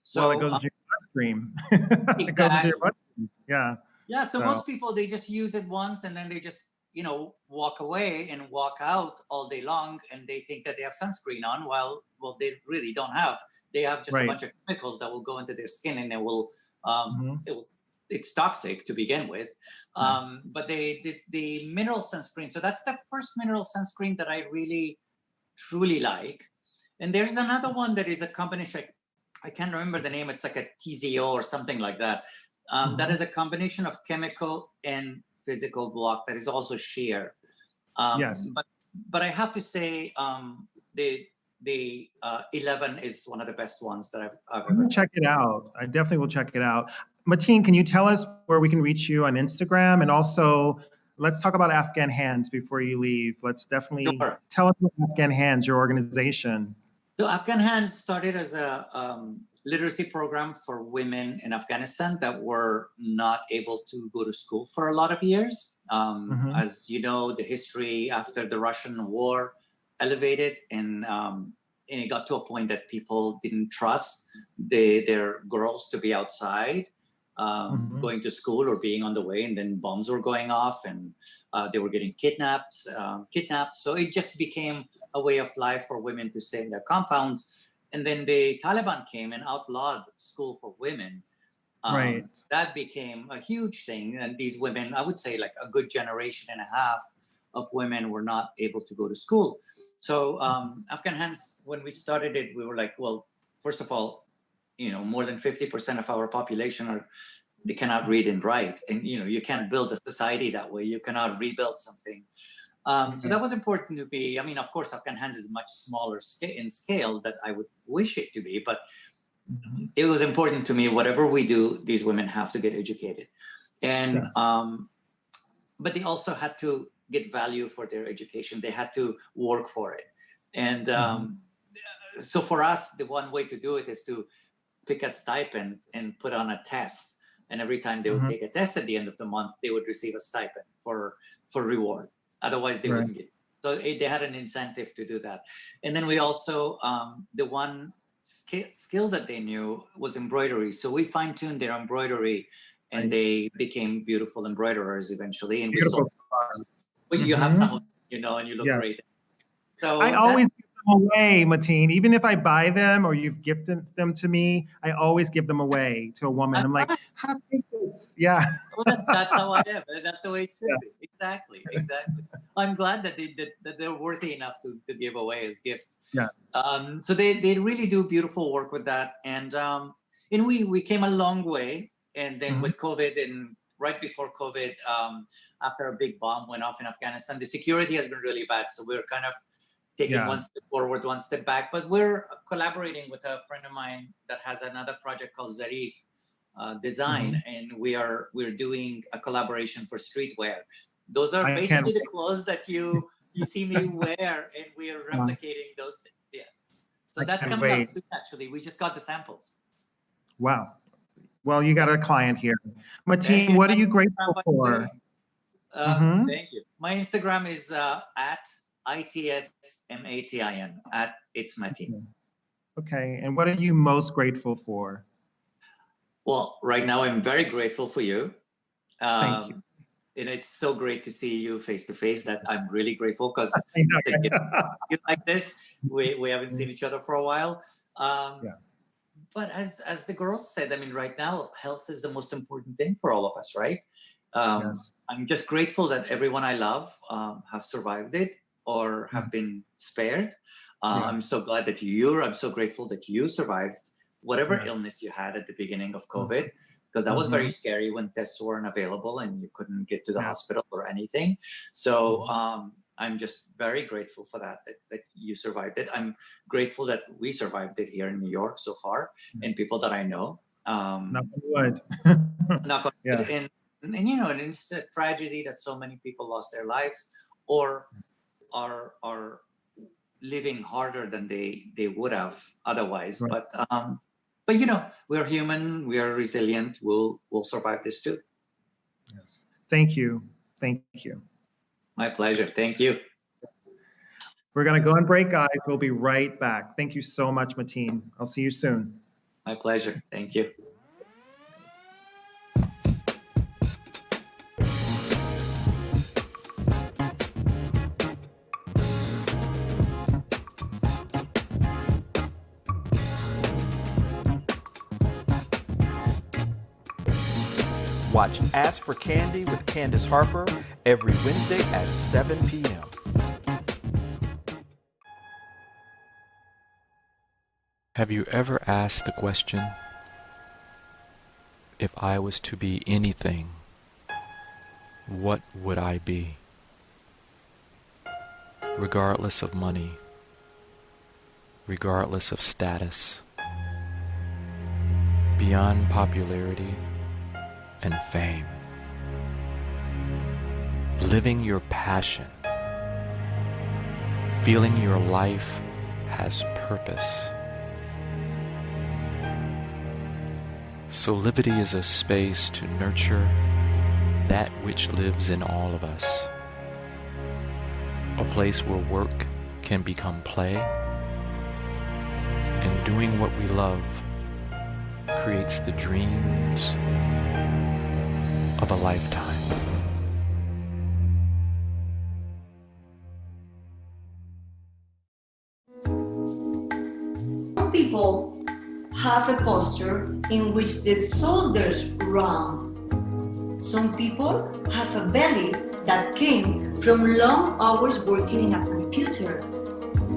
Speaker 8: So
Speaker 1: it goes to your bloodstream.
Speaker 8: Exactly.
Speaker 1: It goes into your bloodstream.
Speaker 8: So most people, they just use it once and then they just, you know, walk away and walk out all day long, and they think that they have sunscreen on. Well, they really don't have. They have just a bunch of chemicals that will go into their skin, and it will it's toxic to begin with. But the mineral sunscreen, so that's the first mineral sunscreen that I really, truly like. And there's another one that is a combination, I can't remember the name, it's like a TZO or something like that. That is a combination of chemical and physical block that is also sheer.
Speaker 1: Yes.
Speaker 8: But I have to say, the 11 is one of the best ones that I've ever.
Speaker 1: Check it out. I definitely will check it out. Matin, can you tell us where we can reach you on Instagram? And also, let's talk about Afghan Hands before you leave. Let's definitely tell us about Afghan Hands, your organization.
Speaker 8: So Afghan Hands started as a literacy program for women in Afghanistan that were not able to go to school for a lot of years. As you know, the history after the Russian war elevated, and it got to a point that people didn't trust their girls to be outside, going to school or being on the way, and then bombs were going off, and they were getting kidnapped. So it just became a way of life for women to stay in their compounds. And then the Taliban came and outlawed school for women. That became a huge thing. And these women, I would say like a good generation and a half of women were not able to go to school. So Afghan Hands, when we started it, we were like, well, first of all, more than 50% of our population they cannot read and write. And, you can't build a society that way. You cannot rebuild something. So that was important to be. Of course, Afghan Hands is much smaller in scale than I would wish it to be, but it was important to me, whatever we do, these women have to get educated. And, but they also had to get value for their education. They had to work for it. And so for us, the one way to do it is to pick a stipend and put on a test. And every time they would take a test at the end of the month, they would receive a stipend for reward. Otherwise, they wouldn't get it. So they had an incentive to do that. And then we also, the one skill that they knew was embroidery. So we fine-tuned their embroidery, and they became beautiful embroiderers eventually. And we sold. You have some, and you look great. So
Speaker 1: I always give them away, Matin. Even if I buy them or you've gifted them to me, I always give them away to a woman. I'm like, how take this? Yeah.
Speaker 8: Well, that's how I am. That's the way it should be. Exactly. I'm glad that they're worthy enough to give away as gifts. Yeah. So they really do beautiful work with that, and we came a long way. And then with COVID, and right before COVID, after a big bomb went off in Afghanistan, the security has been really bad. So we're kind of taking one step forward, one step back. But we're collaborating with a friend of mine that has another project called Zarif Design, and we're doing a collaboration for streetwear. Those are basically the clothes that you see me wear, and we are replicating those things. Yes. So that's coming out soon, actually. We just got the samples.
Speaker 1: Wow. Well, you got a client here. Matin, what are you grateful for?
Speaker 8: Thank you. My Instagram is at ITSMATIN, at It's Matin.
Speaker 1: Okay. And what are you most grateful for? Well,
Speaker 8: right now I'm very grateful for you.
Speaker 1: Thank you.
Speaker 8: And it's so great to see you face to face. That I'm really grateful, because you like this. We haven't seen each other for a while. But as the girls said, right now, health is the most important thing for all of us, right? I'm just grateful that everyone I love have survived it or have been spared. I'm so glad that I'm so grateful that you survived whatever illness you had at the beginning of COVID, because that was very scary when tests weren't available and you couldn't get to the hospital or anything. So I'm just very grateful for that you survived it. I'm grateful that we survived it here in New York so far, and people that I know.
Speaker 1: Knock on wood.
Speaker 8: Knock on wood. And and it's a tragedy that so many people lost their lives or are living harder than they would have otherwise. But we're human, we are resilient. We'll survive this too.
Speaker 1: Yes. Thank you. Thank you.
Speaker 8: My pleasure. Thank you.
Speaker 1: We're going to go on break, guys. We'll be right back. Thank you so much, Matin. I'll see you soon.
Speaker 8: My pleasure. Thank you.
Speaker 7: Watch Ask for Candy with Candace Harper every Wednesday at 7 p.m. Have you ever asked the question, if I was to be anything, what would I be? Regardless of money, regardless of status, beyond popularity and fame. Living your passion, feeling your life has purpose. Solivity is a space to nurture that which lives in all of us. A place where work can become play, and doing what we love creates the dreams of a lifetime.
Speaker 9: Some people have a posture in which the shoulders round. Some people have a belly that came from long hours working in a computer.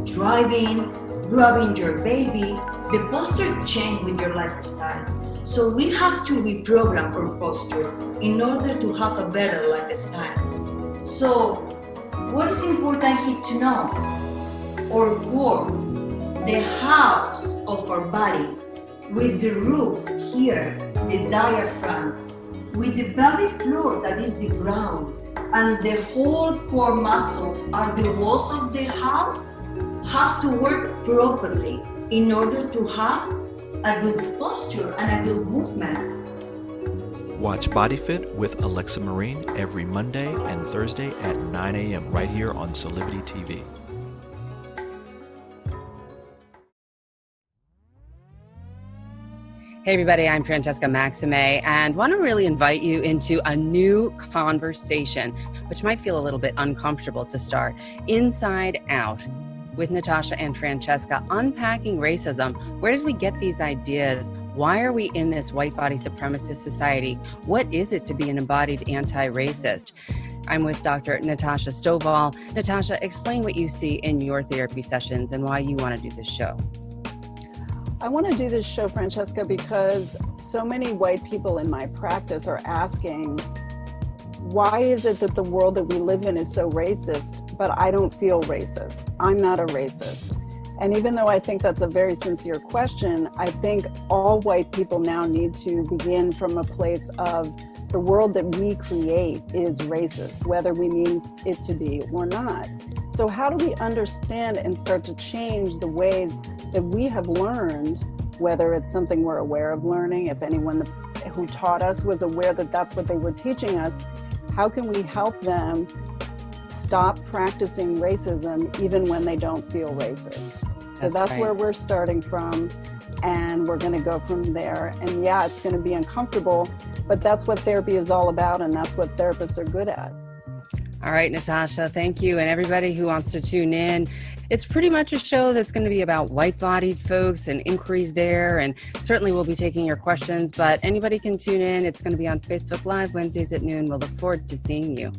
Speaker 9: Driving, grabbing your baby, the posture changes with your lifestyle. So we have to reprogram our posture in order to have a better lifestyle. So what is important here to know? Our work, the house of our body, with the roof here, the diaphragm, with the belly floor that is the ground, and the whole core muscles are the walls of the house, have to work properly in order to have a good posture and a good movement.
Speaker 7: Watch Body Fit with Alexa Marine every Monday and Thursday at 9 a.m. right here on Solivity TV.
Speaker 5: Hey everybody, I'm Francesca Maxime and want to really invite you into a new conversation, which might feel a little bit uncomfortable to start, Inside Out, with Natasha and Francesca, unpacking racism. Where did we get these ideas? Why are we in this white body supremacist society? What is it to be an embodied anti-racist? I'm with Dr. Natasha Stovall. Natasha, explain what you see in your therapy sessions and why you want to do this show.
Speaker 6: I want to do this show, Francesca, because so many white people in my practice are asking, why is it that the world that we live in is so racist, but I don't feel racist? I'm not a racist. And even though I think that's a very sincere question, I think all white people now need to begin from a place of the world that we create is racist, whether we mean it to be or not. So how do we understand and start to change the ways that we have learned, whether it's something we're aware of learning, if anyone who taught us was aware that that's what they were teaching us, how can we help them stop practicing racism even when they don't feel racist? So that's where we're starting from, and we're going to go from there. And yeah, it's going to be uncomfortable, but that's what therapy is all about, and that's what therapists are good at.
Speaker 5: All right, Natasha, thank you. And everybody who wants to tune in, it's pretty much a show that's going to be about white-bodied folks and inquiries there. And certainly we'll be taking your questions, but anybody can tune in. It's going to be on Facebook Live Wednesdays at noon. We'll look forward to seeing you.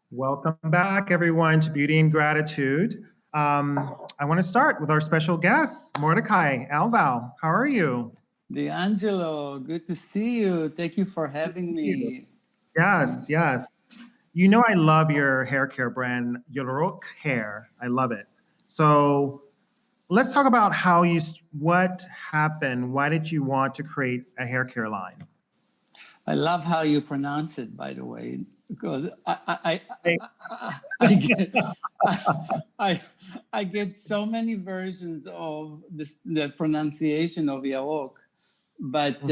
Speaker 1: Welcome back, everyone, to Beauty and Gratitude. I want to start with our special guest, Mordechai, Alvow. How are you?
Speaker 10: D'angelo, good to see you. Thank you for having me.
Speaker 1: Yes, yes. You know I love your hair care brand, Yarok Hair. I love it. So let's talk about what happened. Why did you want to create a hair care line?
Speaker 10: I love how you pronounce it, by the way, because I get so many versions of the pronunciation of Yarok, but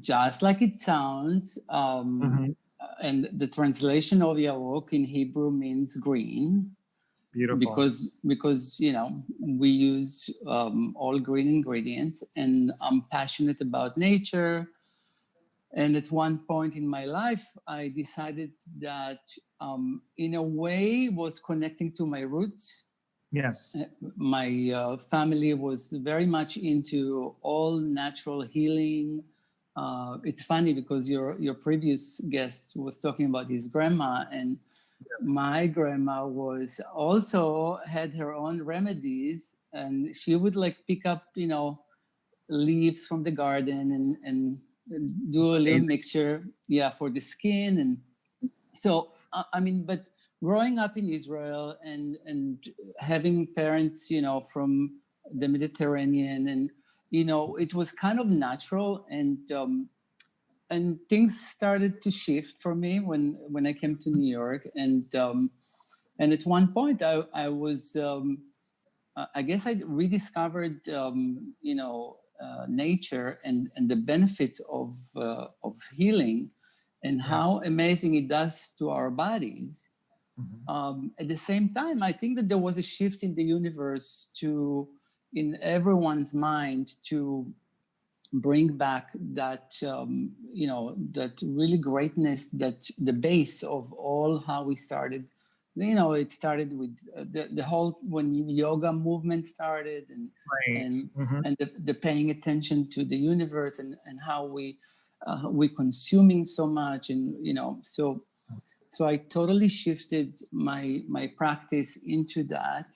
Speaker 10: just like it sounds, and the translation of Yarok in Hebrew means green.
Speaker 1: Beautiful.
Speaker 10: Because you know, we use all green ingredients, and I'm passionate about nature. And at one point in my life, I decided that in a way was connecting to my roots,
Speaker 1: Yes.
Speaker 10: My family was very much into all natural healing. It's funny because your previous guest was talking about his grandma, and my grandma was also had her own remedies, and she would like pick up, you know, leaves from the garden and do a little mixture, yeah, for the skin. And so, I mean, but growing up in Israel and having parents, you know, from the Mediterranean, and, you know, it was kind of natural, and things started to shift for me when I came to New York. And at one point I was, I guess I rediscovered, you know, nature and the benefits of healing, and how amazing it does to our bodies. At the same time, I think that there was a shift in the universe in everyone's mind to bring back that, you know, that really greatness, that the base of all how we started. You know, it started with the whole, when yoga movement started, and the paying attention to the universe, and how we consuming so much, and, you know, so I totally shifted my practice into that.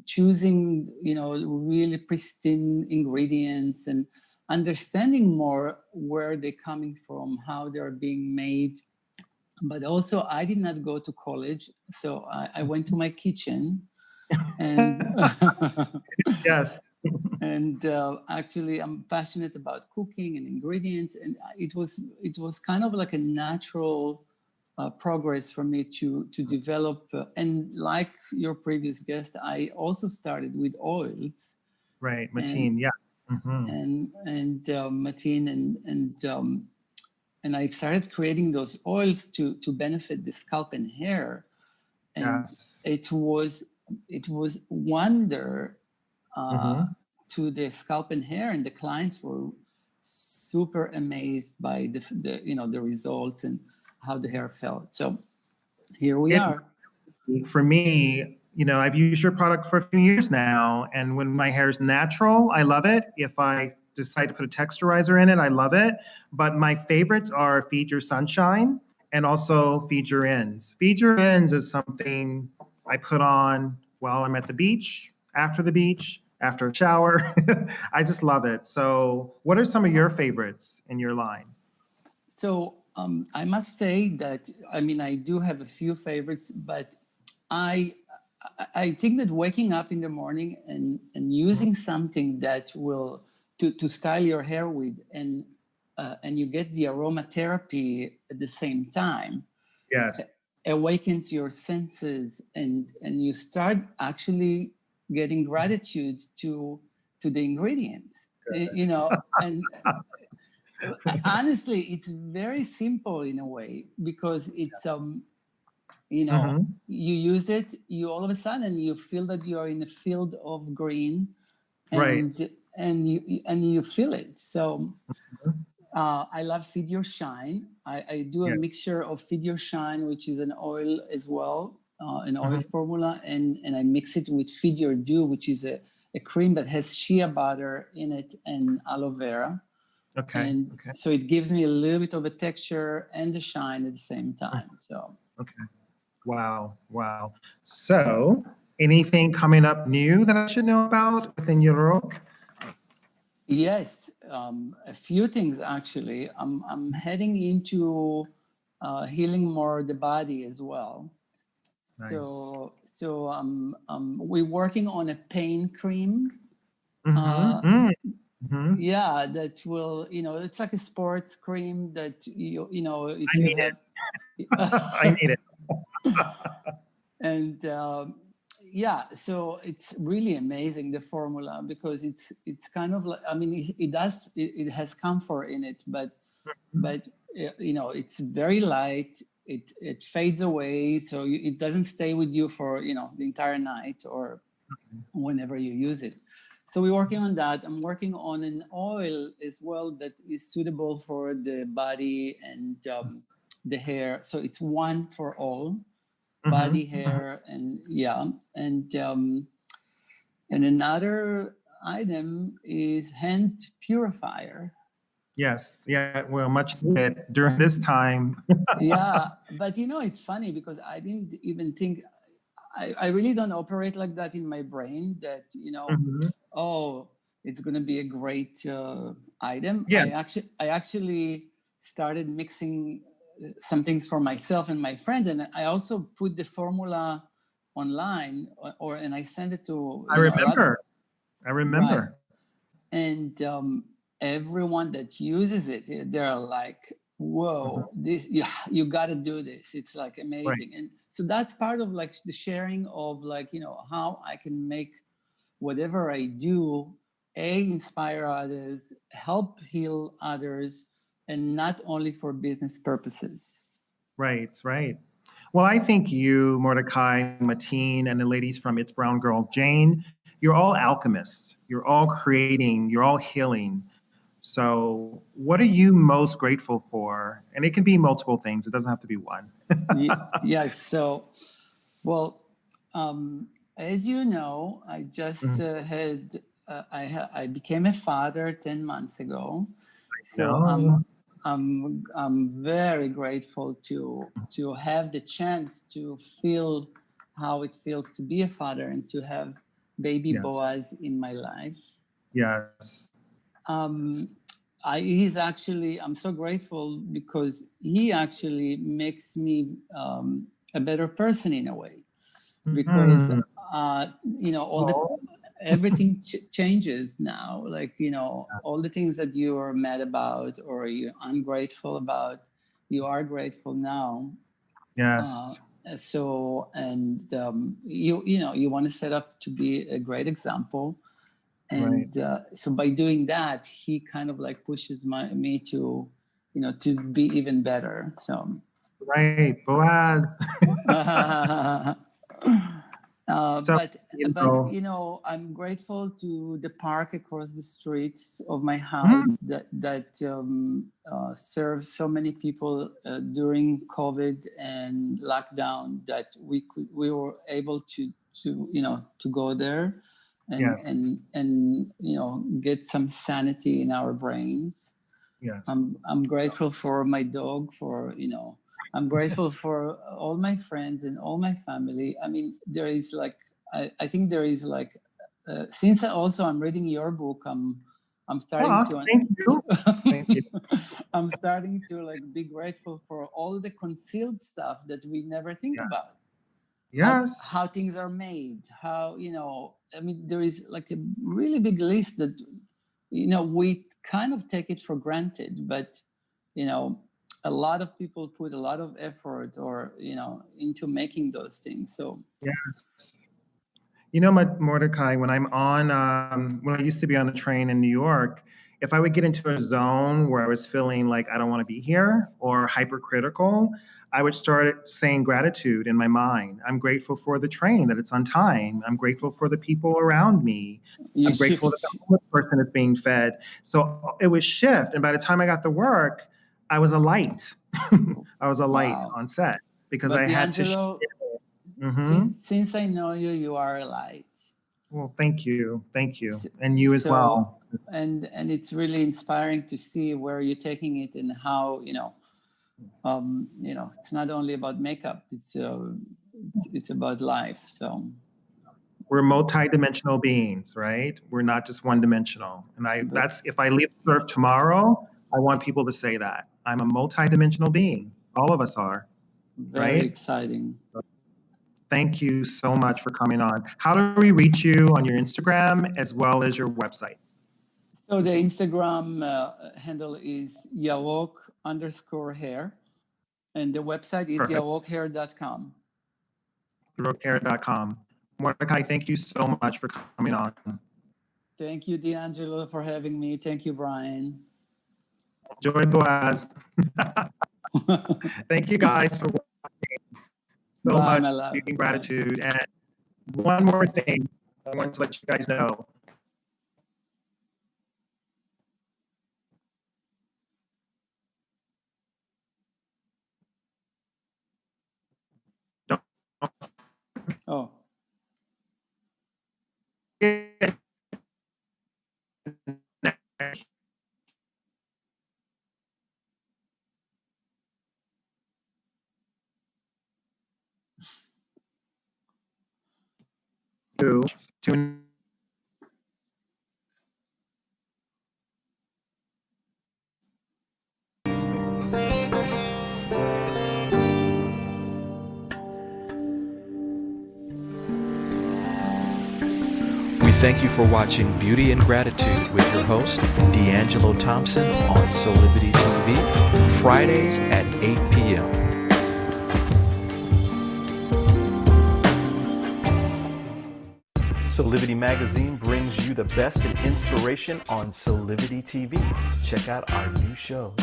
Speaker 10: Choosing, you know, really pristine ingredients, and understanding more where they're coming from, how they're being made. But also, I did not go to college, so I went to my kitchen, and
Speaker 1: yes,
Speaker 10: and actually, I'm passionate about cooking and ingredients, and it was kind of like a natural progress for me to develop. And like your previous guest, I also started with oils.
Speaker 1: Right, Matin, yeah.
Speaker 10: And Matin, and I started creating those oils to benefit the scalp and hair. And it was wonder to the scalp and hair, and the clients were super amazed by the you know, the results and how the hair felt. So here we are.
Speaker 1: For me, you know, I've used your product for a few years now, and when my hair is natural, I love it. If I decide to put a texturizer in it, I love it. But my favorites are Feed Your Sunshine and also Feed Your Ends. Feed Your Ends is something I put on while I'm at the beach, after a shower. I just love it. So what are some of your favorites in your line?
Speaker 10: So I must say that, I mean, I do have a few favorites, but I think that waking up in the morning and using something that will to style your hair with, and you get the aromatherapy at the same time.
Speaker 1: Yes,
Speaker 10: awakens your senses, and you start actually getting gratitude to the ingredients. You know, and honestly, it's very simple in a way, because it's you know, you use it, you all of a sudden you feel that you are in a field of green, and and you feel it. So I love Feed Your Shine. I do a mixture of Feed Your Shine, which is an oil as well, an oil formula, and I mix it with Feed Your Dew, which is a cream that has shea butter in it and aloe vera. And so it gives me a little bit of a texture and the shine at the same time. So
Speaker 1: wow. So anything coming up new that I should know about within Yarok?
Speaker 10: Yes, a few things actually. I'm heading into healing more the body as well.
Speaker 1: Nice.
Speaker 10: So we're working on a pain cream. Yeah, that will, you know, it's like a sports cream that you know, if you have.
Speaker 1: I need it.
Speaker 10: And yeah, so it's really amazing, the formula, because it's kind of like, I mean, it has camphor in it, but you know, it's very light. It fades away, so it doesn't stay with you for, you know, the entire night or whenever you use it. So we're working on that. I'm working on an oil as well that is suitable for the body and the hair. So it's one for all. body hair, and yeah, and another item is hand purifier.
Speaker 1: Yes, yeah, well, much needed during this time.
Speaker 10: Yeah, but you know, it's funny because I didn't even think, I really don't operate like that in my brain that, you know, oh, it's going to be a great item.
Speaker 1: Yeah.
Speaker 10: I actually started mixing some things for myself and my friend, and I also put the formula online, and I sent it to.
Speaker 1: I remember.
Speaker 10: Right. And everyone that uses it, they're like, whoa, this, you got to do this. It's like amazing. And so that's part of like the sharing of like, you know, how I can make whatever I do, inspire others, help heal others, and not only for business purposes.
Speaker 1: Right, right. Well, I think you, Mordechai, Matin, and the ladies from It's Brown Girl, Jane, you're all alchemists. You're all creating, you're all healing. So what are you most grateful for? And it can be multiple things. It doesn't have to be one.
Speaker 10: Yeah, so, well, as you know, I just had, I became a father 10 months ago. So I'm very grateful to have the chance to feel how it feels to be a father and to have baby Boaz in my life.
Speaker 1: Yes.
Speaker 10: He's actually, I'm so grateful because he actually makes me a better person in a way, because you know, everything changes now. Like, you know, all the things that you are mad about or you're ungrateful about, you are grateful now.
Speaker 1: Yes.
Speaker 10: So, and you know, you want to set up to be a great example. And so by doing that, he kind of like pushes me to, you know, to be even better. So.
Speaker 1: Right, Boaz.
Speaker 10: But you know, I'm grateful to the park across the streets of my house that serves so many people during COVID and lockdown, that we were able to you know, to go there and you know, get some sanity in our brains.
Speaker 1: Yes.
Speaker 10: I'm grateful for my dog, for, you know, I'm grateful for all my friends and all my family. I mean, there is like, I think there is like, since I'm reading your book, I'm starting to.
Speaker 1: Thank you. Thank you.
Speaker 10: I'm starting to like be grateful for all the concealed stuff that we never think about.
Speaker 1: Yes.
Speaker 10: How things are made, how, you know, I mean, there is like a really big list that, you know, we kind of take it for granted, but, you know, a lot of people put a lot of effort or, you know, into making those things. So
Speaker 1: yes, you know, Mordechai, when I'm on, when I used to be on the train in New York, if I would get into a zone where I was feeling like I don't want to be here or hypercritical, I would start saying gratitude in my mind. I'm grateful for the train, that it's on time. I'm grateful for the people around me. I'm grateful that the homeless person is being fed. So it would shift. And by the time I got to work, I was a light. I was a light on set because I had to.
Speaker 10: Since I know you, you are a light.
Speaker 1: Well, thank you. Thank you. And you as well.
Speaker 10: And it's really inspiring to see where you're taking it and how, you know, it's not only about makeup, it's about life. So
Speaker 1: we're multi-dimensional beings, right? We're not just one-dimensional. And that's, if I leave Earth tomorrow, I want people to say that. I'm a multi-dimensional being. All of us are.
Speaker 10: Very exciting.
Speaker 1: Thank you so much for coming on. How do we reach you on your Instagram as well as your website?
Speaker 10: So the Instagram handle is Yarok_hair. And the website is yarokhair.com.
Speaker 1: Yarokhair.com. Mordechai, thank you so much for coming on.
Speaker 10: Thank you, D'Angelo, for having me. Thank you, Brian.
Speaker 1: Enjoy Boaz. Thank you guys for watching. So much Beauty and Gratitude. And one more thing I want to let you guys know. Don't
Speaker 10: Oh.
Speaker 1: To
Speaker 7: We thank you for watching Beauty and Gratitude with your host, D'angelo Thompson on Solivity TV, Fridays at 8 p.m. Solivity Magazine brings you the best in inspiration on Solivity TV. Check out our new shows.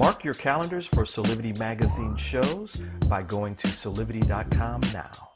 Speaker 7: Mark your calendars for Solivity Magazine shows by going to solivity.com now.